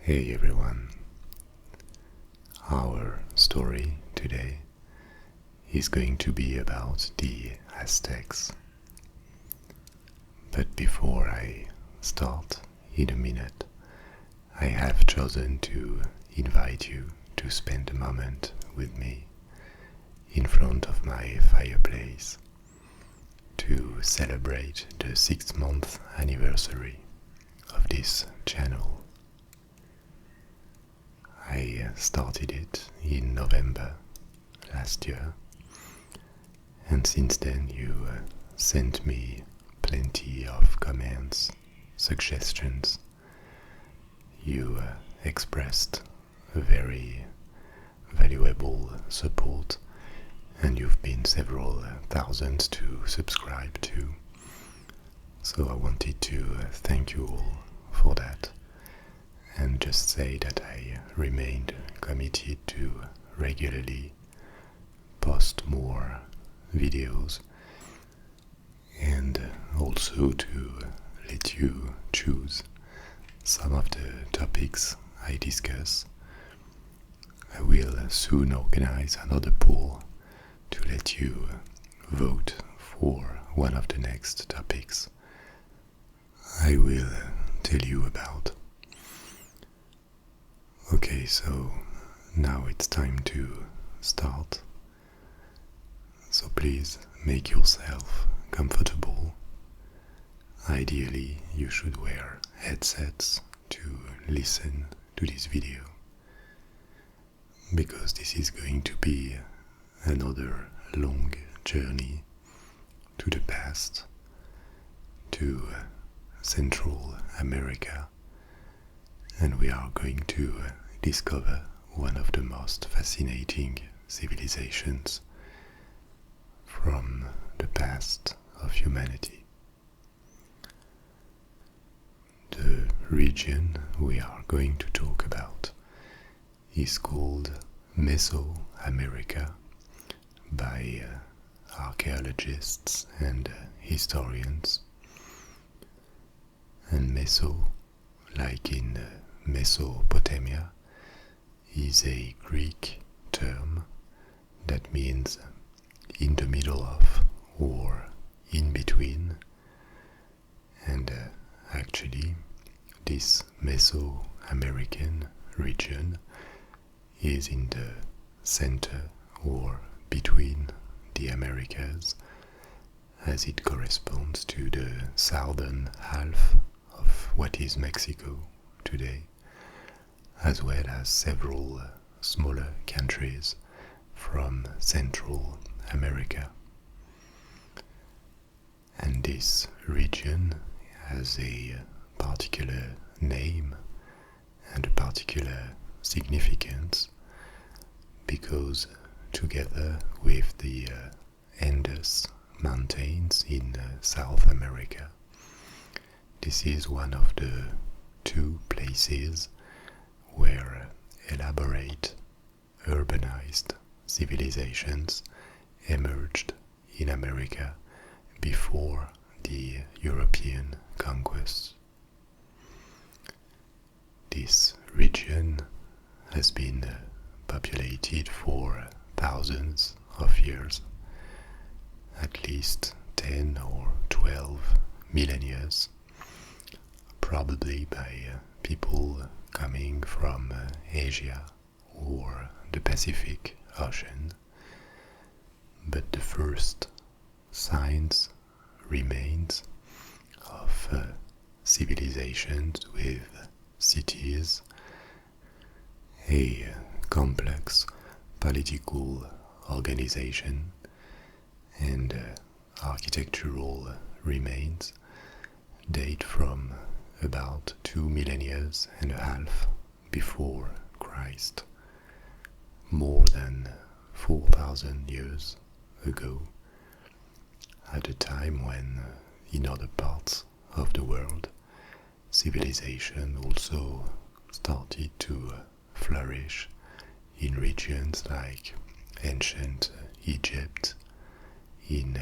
Hey everyone, our story today is going to be about the Aztecs. But before I start in a minute, I have chosen to invite you to spend a moment with me in front of my fireplace to celebrate the 6-month anniversary of this channel. I started it in November last year, and since then you sent me plenty of comments, suggestions. You expressed a very valuable support, and you've been several thousands to subscribe to. So I wanted to thank you all for that, and just say that I remained committed to regularly post more videos, and also to let you choose some of the topics I discuss. I will soon organize another poll to let you vote for one of the next topics I will tell you about. Okay, so now it's time to start. So please make yourself comfortable. Ideally, you should wear headsets to listen to this video, because this is going to be another long journey to the past, to Central America, and we are going to discover one of the most fascinating civilizations from the past of humanity. The region we are going to talk about is called Mesoamerica by archaeologists and historians. And Meso, like in Mesopotamia, is a Greek term that means in the middle of or in between, and actually this Mesoamerican region is in the center or between the Americas, as it corresponds to the southern half of what is Mexico today, as well as several smaller countries from Central America. And this region has a particular name and a particular significance because, together with the Andes Mountains in South America, this is one of the two places where elaborate urbanized civilizations emerged in America before the European conquest. This region has been populated for thousands of years, at least 10 or 12 millennia, probably by people coming from Asia or the Pacific Ocean. But the first signs, remains of civilizations with cities, a complex political organization, and architectural remains date from about 2.5 millennia before Christ, more than 4,000 years ago, at a time when in other parts of the world civilization also started to flourish in regions like ancient Egypt, in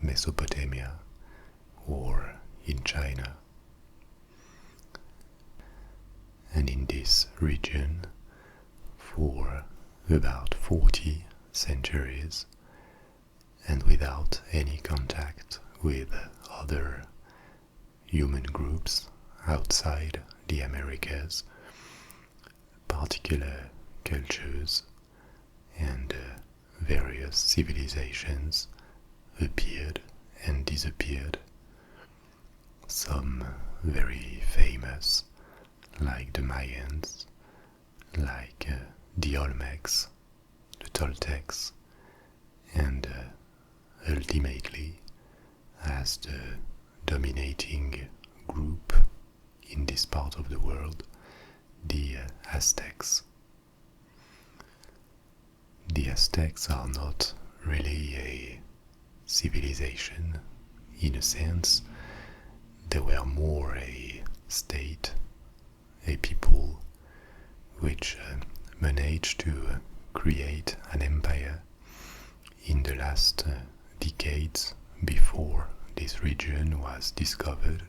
Mesopotamia, or in China. and in this region for about 40 centuries, and without any contact with other human groups outside the Americas, particular cultures and various civilizations appeared and disappeared. Some very famous, like the Mayans, like the Olmecs, the Toltecs, and ultimately, as the dominating group in this part of the world, the Aztecs. The Aztecs are not really a civilization in a sense. They were more a state, a people which managed to create an empire in the last decades before this region was discovered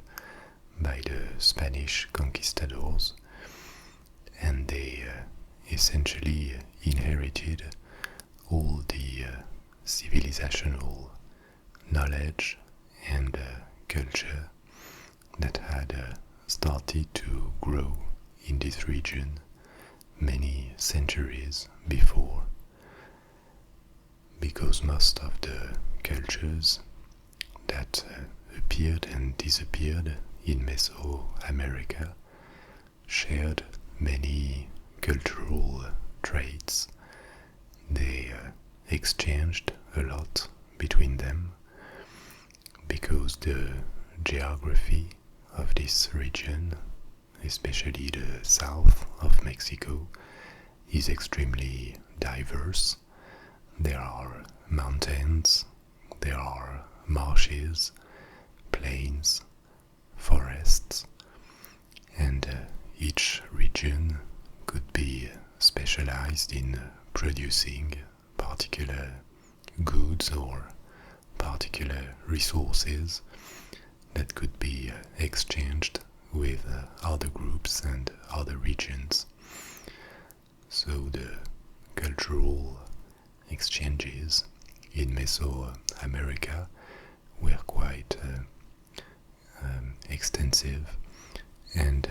by the Spanish conquistadors, and they essentially inherited all the civilizational knowledge and culture that had started to grow in this region many centuries before, because most of the cultures that appeared and disappeared in Mesoamerica shared many cultural traits. They exchanged a lot between them because the geography of this region, especially the south of Mexico, is extremely diverse. There are mountains, there are marshes, plains, forests, and each region could be specialized in producing particular goods or particular resources that could be exchanged with other groups and other regions. So the cultural exchanges in Mesoamerica were quite extensive and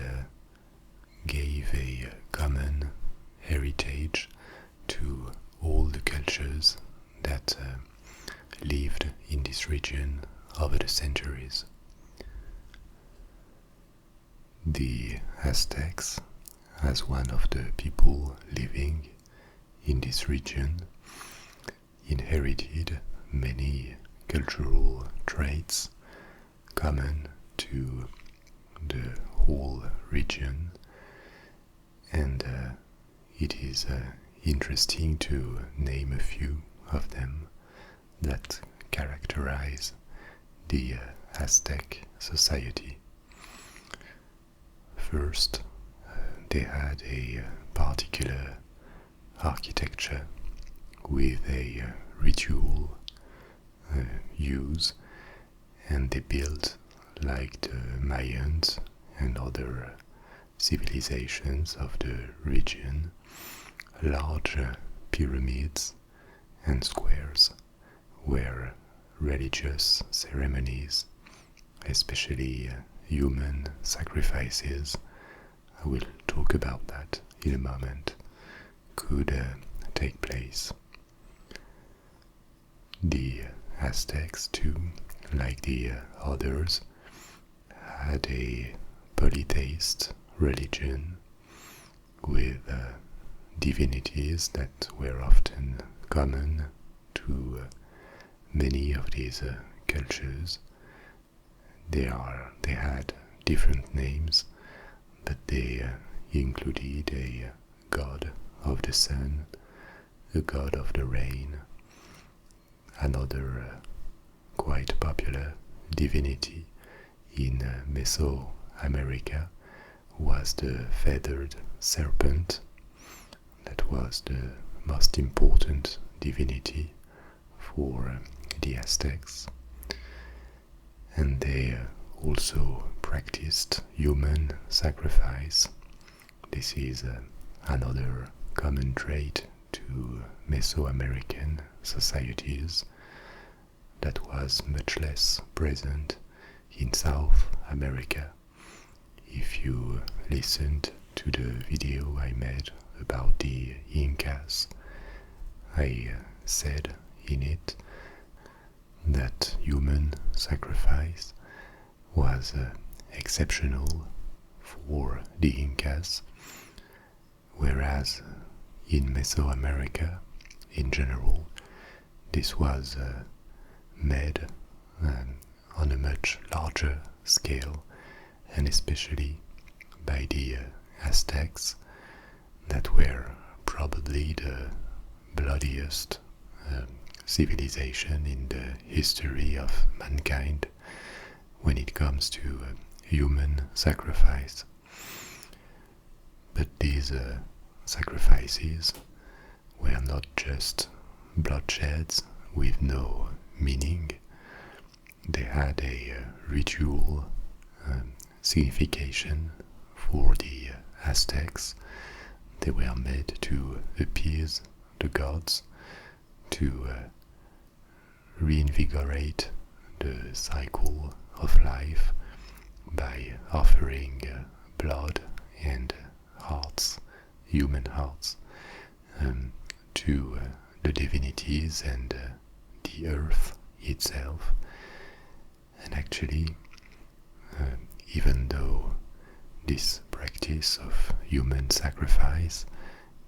gave a common heritage to all the cultures that lived in this region over the centuries. The Aztecs, as one of the people living in this region, inherited many cultural traits common to the whole region, and it is interesting to name a few of them that characterize the Aztec society. First, they had a particular architecture with a ritual use, and they built, like the Mayans and other civilizations of the region, large pyramids and squares where religious ceremonies, especially human sacrifices, I will talk about that in a moment, could take place. The Aztecs too, like the others, had a polytheist religion with divinities that were often common to many of these cultures. They had different names, but they included a god of the sun, a god of the rain. Another quite popular divinity in Mesoamerica was the feathered serpent. That was the most important divinity for the Aztecs. And they also practiced human sacrifice. This is another common trait to Mesoamerican societies that was much less present in South America. If you listened to the video I made about the Incas, I said in it that human sacrifice was exceptional for the Incas, whereas in Mesoamerica in general this was made on a much larger scale, and especially by the Aztecs, that were probably the bloodiest civilization in the history of mankind when it comes to human sacrifice. But these sacrifices were not just bloodsheds with no meaning. They had a ritual signification for the Aztecs. They were made to appease the gods, to reinvigorate the cycle of life by offering blood and hearts, human hearts, to the divinities and the earth itself. And actually, even though this practice of human sacrifice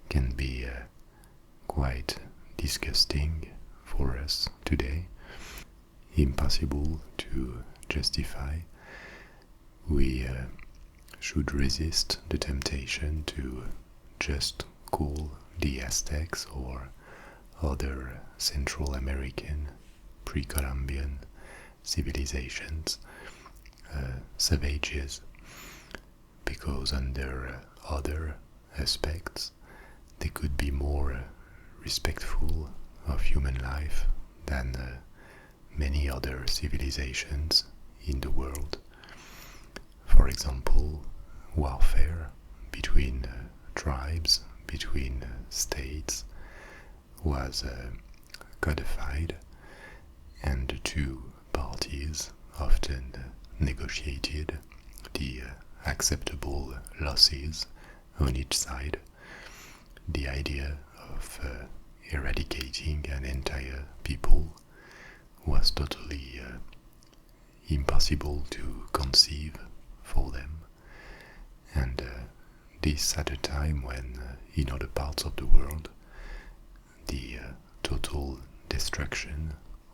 can be quite disgusting for us today, impossible to justify, we should resist the temptation to just call the Aztecs or other Central American pre-Columbian civilizations savages, because under other aspects they could be more respectful of human life than many other civilizations in the world. For example, warfare between tribes, between states, was codified, and the two parties often negotiated the acceptable losses on each side. The idea of eradicating an entire people was totally impossible to conceive for them, and this at a time when in other parts of the world the total destruction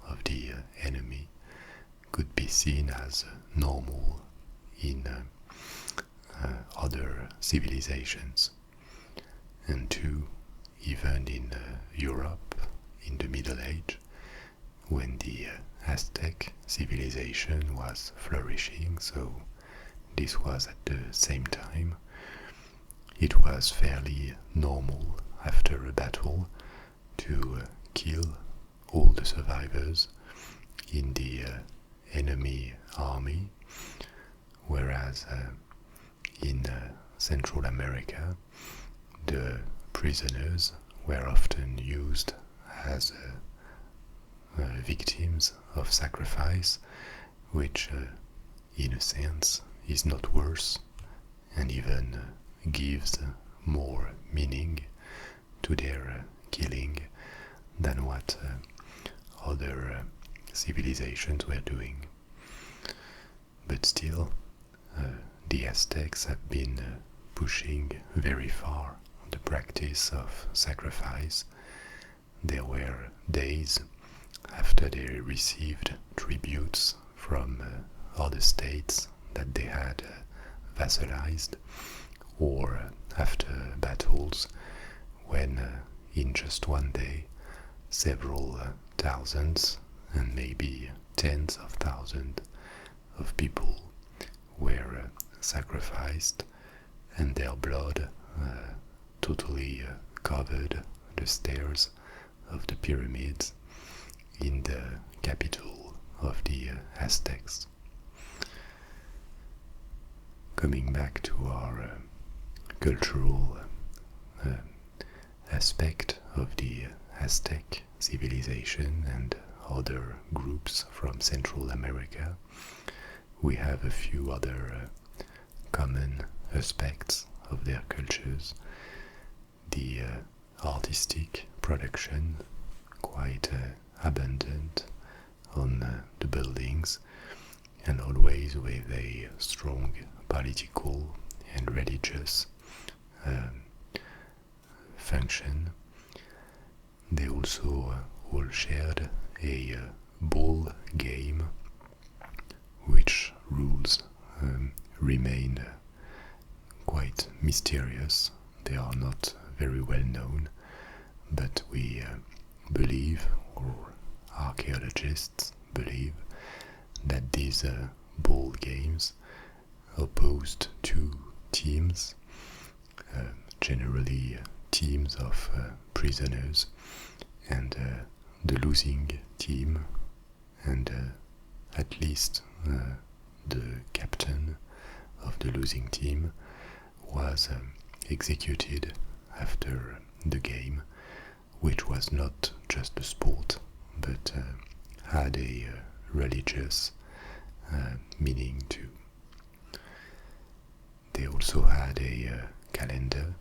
of the enemy could be seen as normal in other civilizations. And two, even in Europe in the Middle Age, when the Aztec civilization was flourishing, so this was at the same time, it was fairly normal after a battle to kill all the survivors in the enemy army, whereas in Central America the prisoners were often used as victims of sacrifice, which in a sense is not worse and even gives more meaning to their killing than what other civilizations were doing. But still, the Aztecs have been pushing very far the practice of sacrifice. There were days after they received tributes from other states that they had vassalized, or after battles when in just one day several thousands and maybe tens of thousands of people were sacrificed, and their blood totally covered the stairs of the pyramids in the capital of the Aztecs. Coming back to our cultural uh, aspect of the Aztec civilization and other groups from Central America, we have a few other common aspects of their cultures. The artistic production, quite abundant on the buildings, and always with a strong political and religious function. They also all shared a ball game, which rules remain quite mysterious. They are not very well known, but we believe, or archaeologists believe, that these ball games opposed two teams, generally teams of prisoners, and the losing team, and at least the captain of the losing team was executed after the game, which was not just a sport, but had a religious meaning too. They also had a calendar.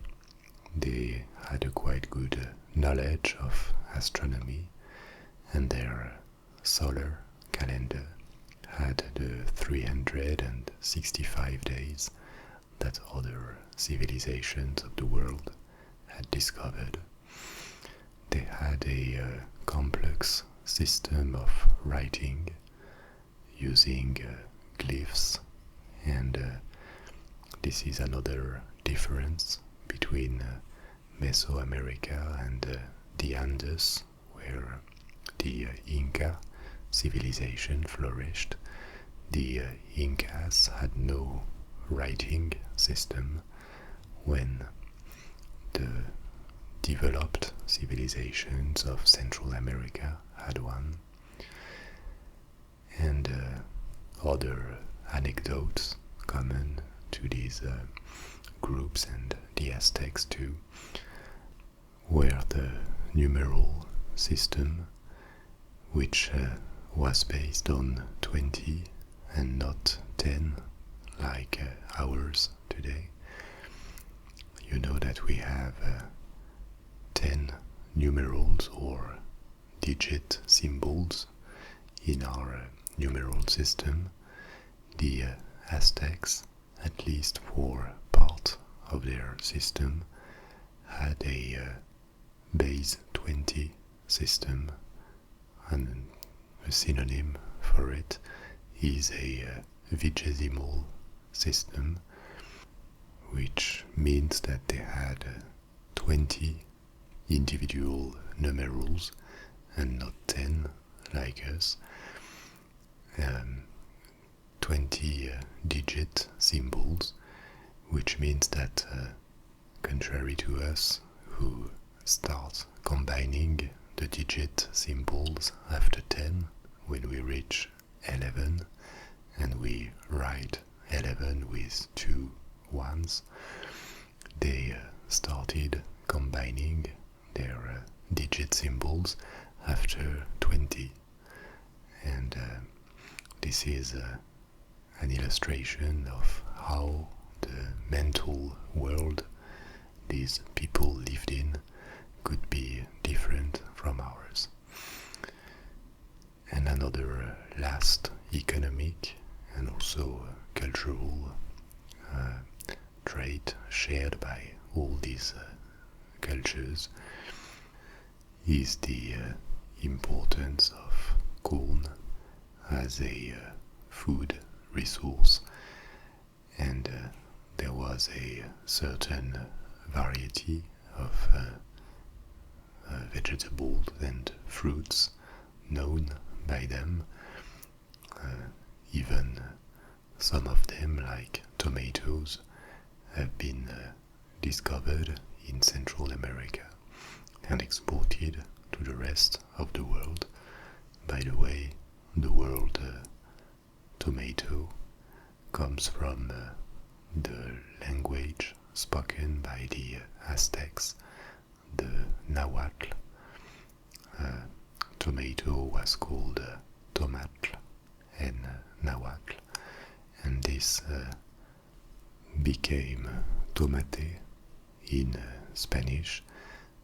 They had a quite good knowledge of astronomy, and their solar calendar had the 365 days that other civilizations of the world had discovered. They had a complex system of writing using glyphs, and this is another difference between Mesoamerica and the Andes, where the Inca civilization flourished. The Incas had no writing system, when the developed civilizations of Central America had one. And other anecdotes common to these groups and the Aztecs too were the numeral system, which was based on 20 and not 10 like ours today. You know that we have 10 numerals or digit symbols in our numeral system. The Aztecs, at least for part of their system, had a base 20 system, and a synonym for it is a vigesimal system, which means that they had 20 individual numerals and not 10 like us. 20 digit symbols, which means that contrary to us, who start combining the digit symbols after 10 when we reach 11, and we write 11 with 2 ones, they started combining their digit symbols after 20. And this is an illustration of how the mental world these people lived in could be different from ours. And another last economic and also cultural trait shared by all these cultures is the importance of corn as a food resource, and there was a certain variety of vegetables and fruits known by them. Even some of them, like tomatoes, have been discovered in Central America and exported to the rest of the world. By the way, the word tomato comes from the language spoken by the Aztecs, the Nahuatl. Tomato was called tomatl and Nahuatl, and this became tomate in Spanish,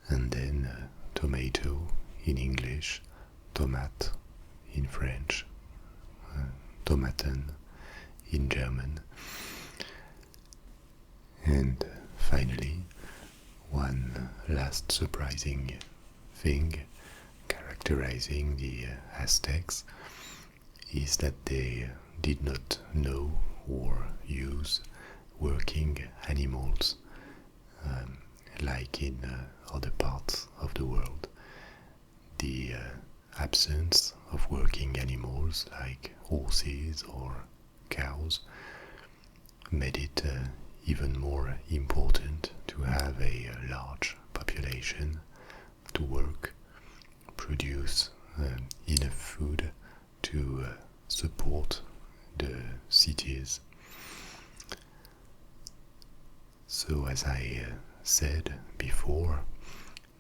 and then tomato in English, tomate in French, tomaten in German. And finally, one last surprising thing characterizing the Aztecs is that they did not know or use working animals like in other parts of the world. The absence of working animals like horses or cows made it even more important to have a large population to work, produce enough food to support the cities. So, as I said before,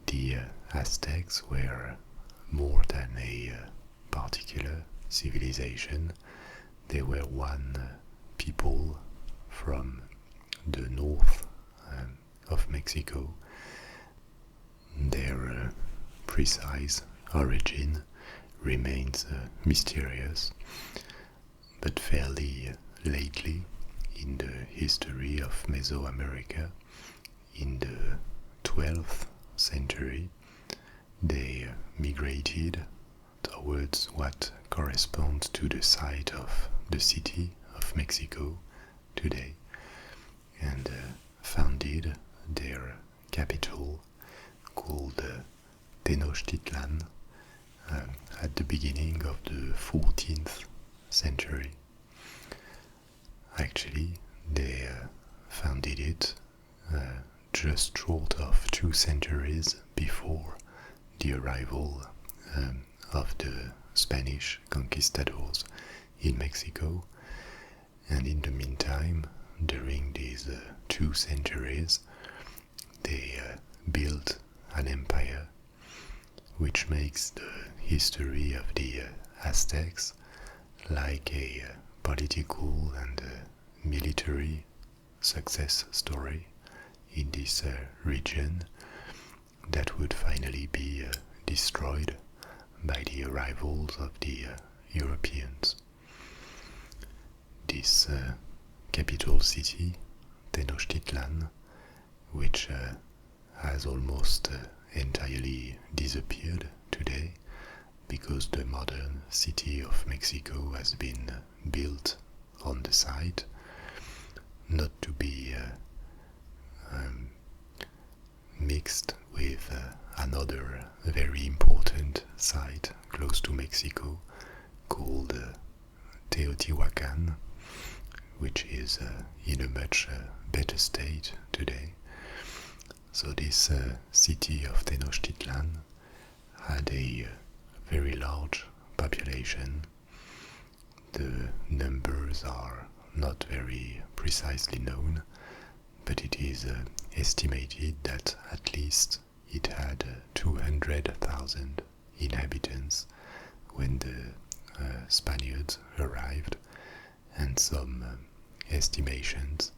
the Aztecs were more than a particular civilization. They were one people from the north of Mexico. Their precise origin remains mysterious, but fairly lately in the history of Mesoamerica, in the 12th century, they migrated towards what corresponds to the site of the city of Mexico today, and founded their capital called Tenochtitlan at the beginning of the 14th century. Actually, they founded it just short of 2 centuries before the arrival of the Spanish conquistadors in Mexico, and in the meantime, during these 2 centuries, they built an empire, which makes the history of the Aztecs like a political and military success story in this region that would finally be destroyed by the arrivals of the Europeans. This capital city, Tenochtitlan, which has almost entirely disappeared today because the modern city of Mexico has been built on the site, not to be mixed with another very important site close to Mexico called Teotihuacan, which is in a much better state today. So this city of Tenochtitlan had a very large population. The numbers are not very precisely known, but it is estimated that at least it had 200,000 inhabitants when the Spaniards arrived, and some estimations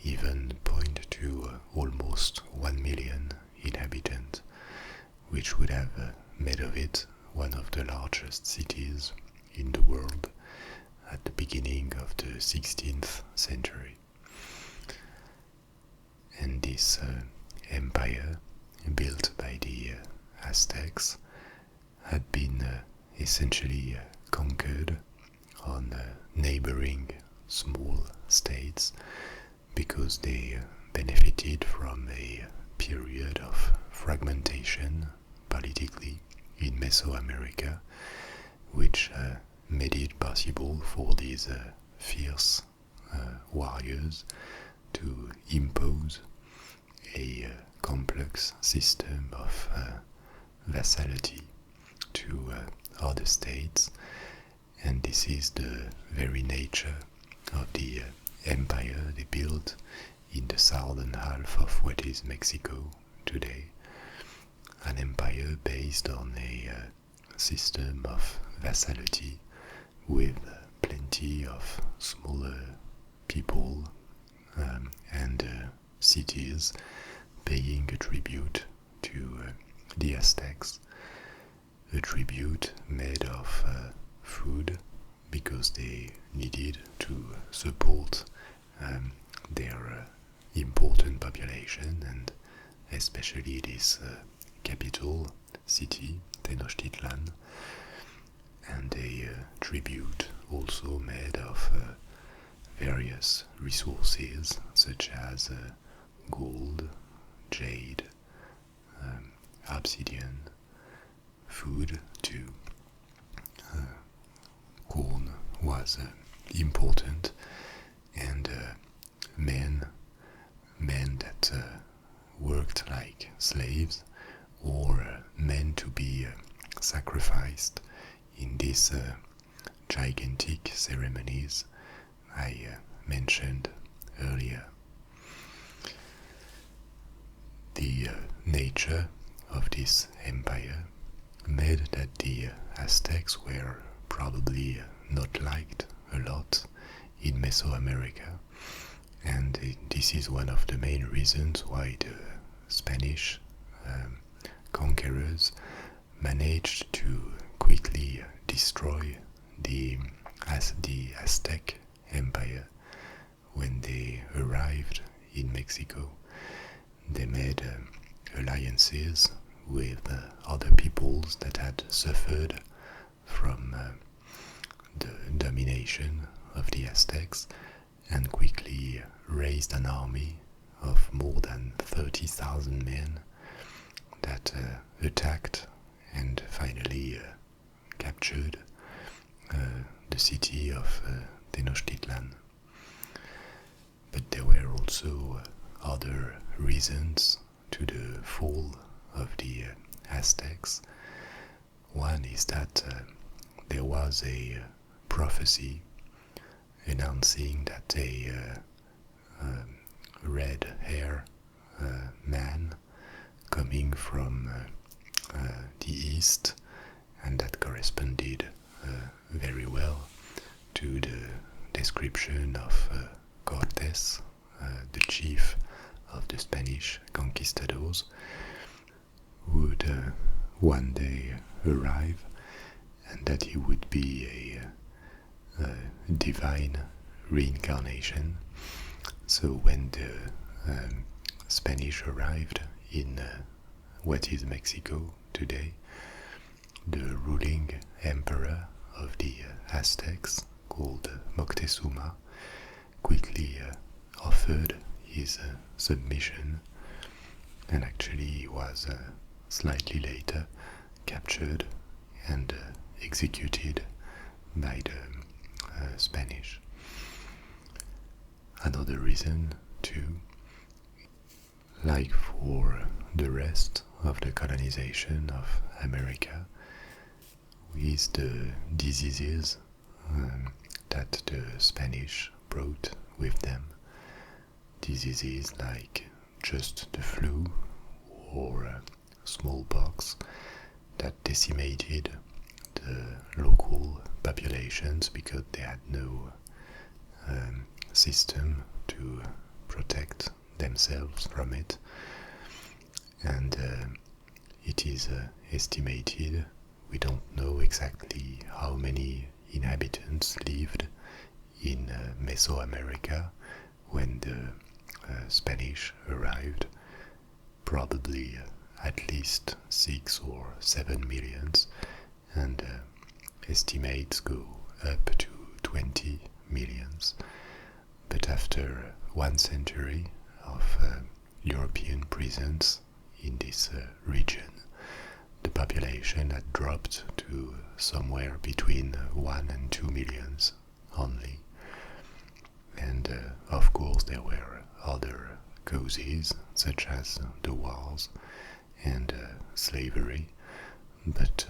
even point to almost 1 million inhabitants, which would have made of it one of the largest cities in the world at the beginning of the 16th century. And this empire, built by the Aztecs, had been essentially conquered on neighboring small states because they benefited from a period of fragmentation politically in Mesoamerica, which made it possible for these fierce warriors to impose a complex system of vassality to other states, and this is the very nature of the empire they built in the southern half of what is Mexico today, an empire based on a system of vassality with plenty of smaller people and cities paying a tribute to the Aztecs, a tribute made of food because they needed to support their important population, and especially this capital city, Tenochtitlan, and a tribute also made of various resources such as gold, jade, obsidian, food too. Corn was important, and men that worked like slaves or meant to be sacrificed in these gigantic ceremonies I mentioned earlier. The nature of this empire made that the Aztecs were probably not liked a lot in Mesoamerica, and this is one of the main reasons why the Spanish conquerors managed to quickly destroy the Aztec empire when they arrived in Mexico. They made alliances with other peoples that had suffered from the domination of the Aztecs, and quickly raised an army of more than 30,000 men that attacked and finally captured the city of Tenochtitlan. But there were also other reasons to the fall of the Aztecs. One is that there was a prophecy announcing that a red hair man coming from the east, and that corresponded very well to the description of Cortes, the chief of the Spanish conquistadors, would one day arrive, and that he would be a divine reincarnation. So when the Spanish arrived in what is Mexico today, the ruling emperor of the Aztecs, called Moctezuma, quickly offered his submission, and actually he was slightly later captured and executed by the Spanish. Another reason too, like for the rest of the colonization of America, is the diseases that the Spanish brought with them. Diseases like just the flu or smallpox that decimated the local populations because they had no system to protect themselves from it. And it is estimated, we don't know exactly how many inhabitants lived in Mesoamerica when the Spanish arrived, probably at least 6 or 7 millions, and estimates go up to 20 millions. But after 1 century of European presence in this region, the population had dropped to somewhere between 1 and 2 millions only. And of course there were other causes such as the wars and slavery, but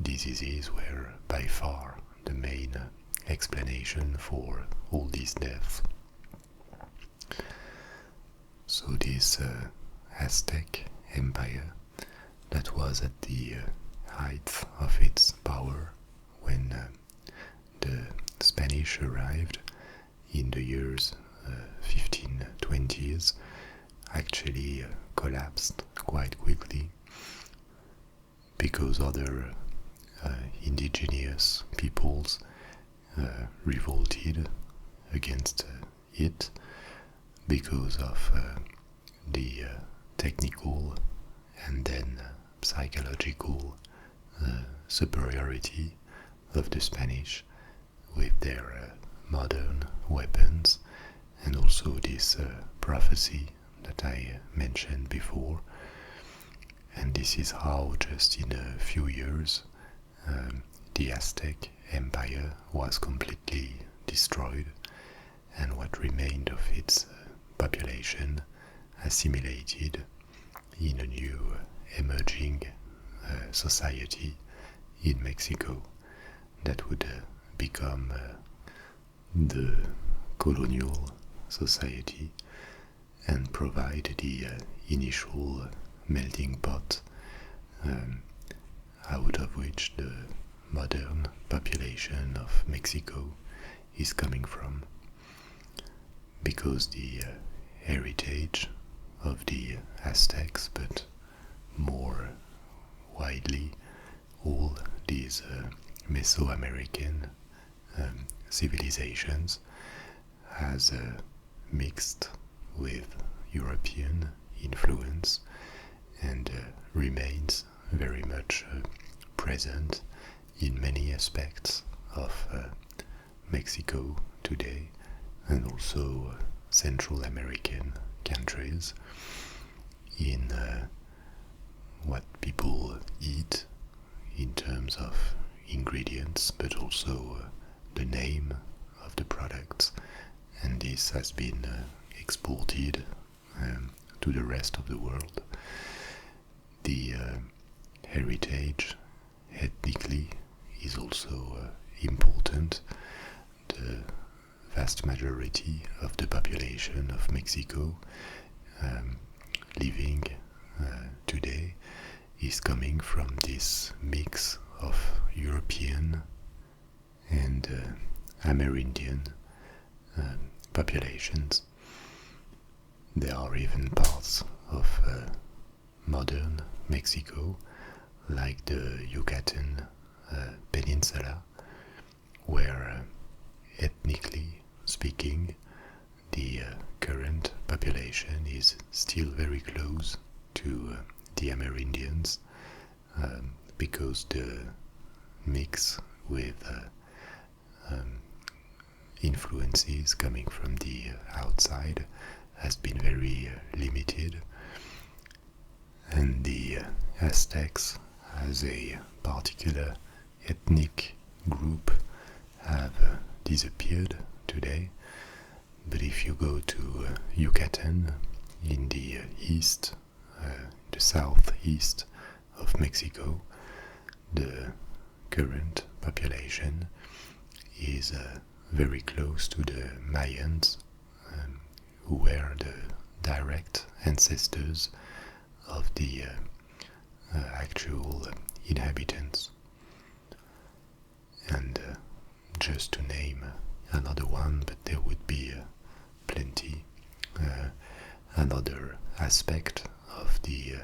diseases were by far the main explanation for all these deaths. So this Aztec Empire that was at the height of its power when the Spanish arrived in the years 1520s actually collapsed quite quickly because other indigenous peoples revolted against it because of the technical and then psychological superiority of the Spanish with their modern weapons, and also this prophecy that I mentioned before. And this is how, just in a few years, the Aztec Empire was completely destroyed, and what remained of its population assimilated in a new emerging society in Mexico that would become the colonial society and provide the initial melting pot out of which the modern population of Mexico is coming from, because the heritage of the Aztecs, but more widely all these Mesoamerican civilizations has mixed with European influence and remains very much present in many aspects of Mexico today, and also Central American countries, in what people eat in terms of ingredients, but also the name of the products, and this has been exported to the rest of the world. The heritage ethnically is also important. The vast majority of the population of Mexico living today is coming from this mix of European and Amerindian populations. There are even parts of modern Mexico, like the Yucatan Peninsula, where ethnically speaking the current population is still very close to the Amerindians, because the mix with influences coming from the outside has been very limited, and the Aztecs as a particular ethnic group have disappeared today. But if you go to Yucatan in the east, the southeast of Mexico, the current population is very close to the Mayans, who were the direct ancestors of the actual inhabitants. And just to name another one, but there would be plenty, another aspect of the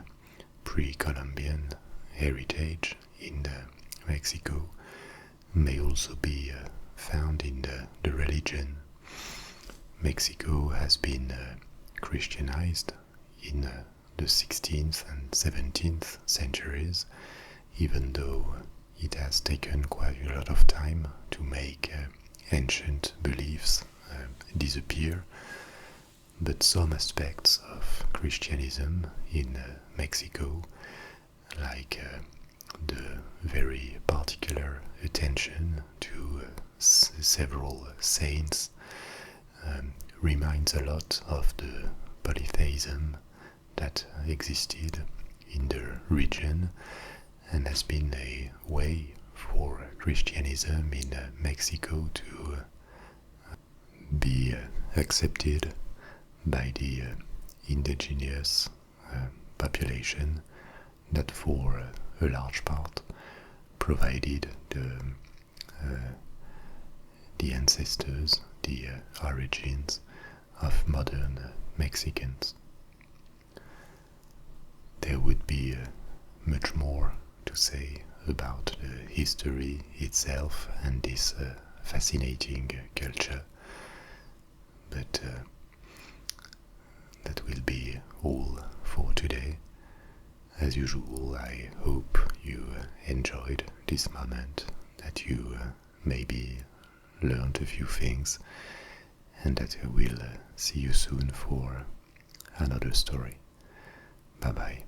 pre-Columbian heritage in Mexico may also be found in the religion. Mexico has been Christianized in the 16th and 17th centuries, even though it has taken quite a lot of time to make ancient beliefs disappear. But some aspects of Christianism in Mexico, like the very particular attention to several saints, reminds a lot of the polytheism that existed in the region, and has been a way for Christianism in Mexico to be accepted by the indigenous population that for a large part provided the ancestors, the origins of modern Mexicans. There would be much more to say about the history itself and this fascinating culture, but that will be all for today. As usual, I hope you enjoyed this moment, that you maybe learned a few things, and that I will see you soon for another story. Bye bye.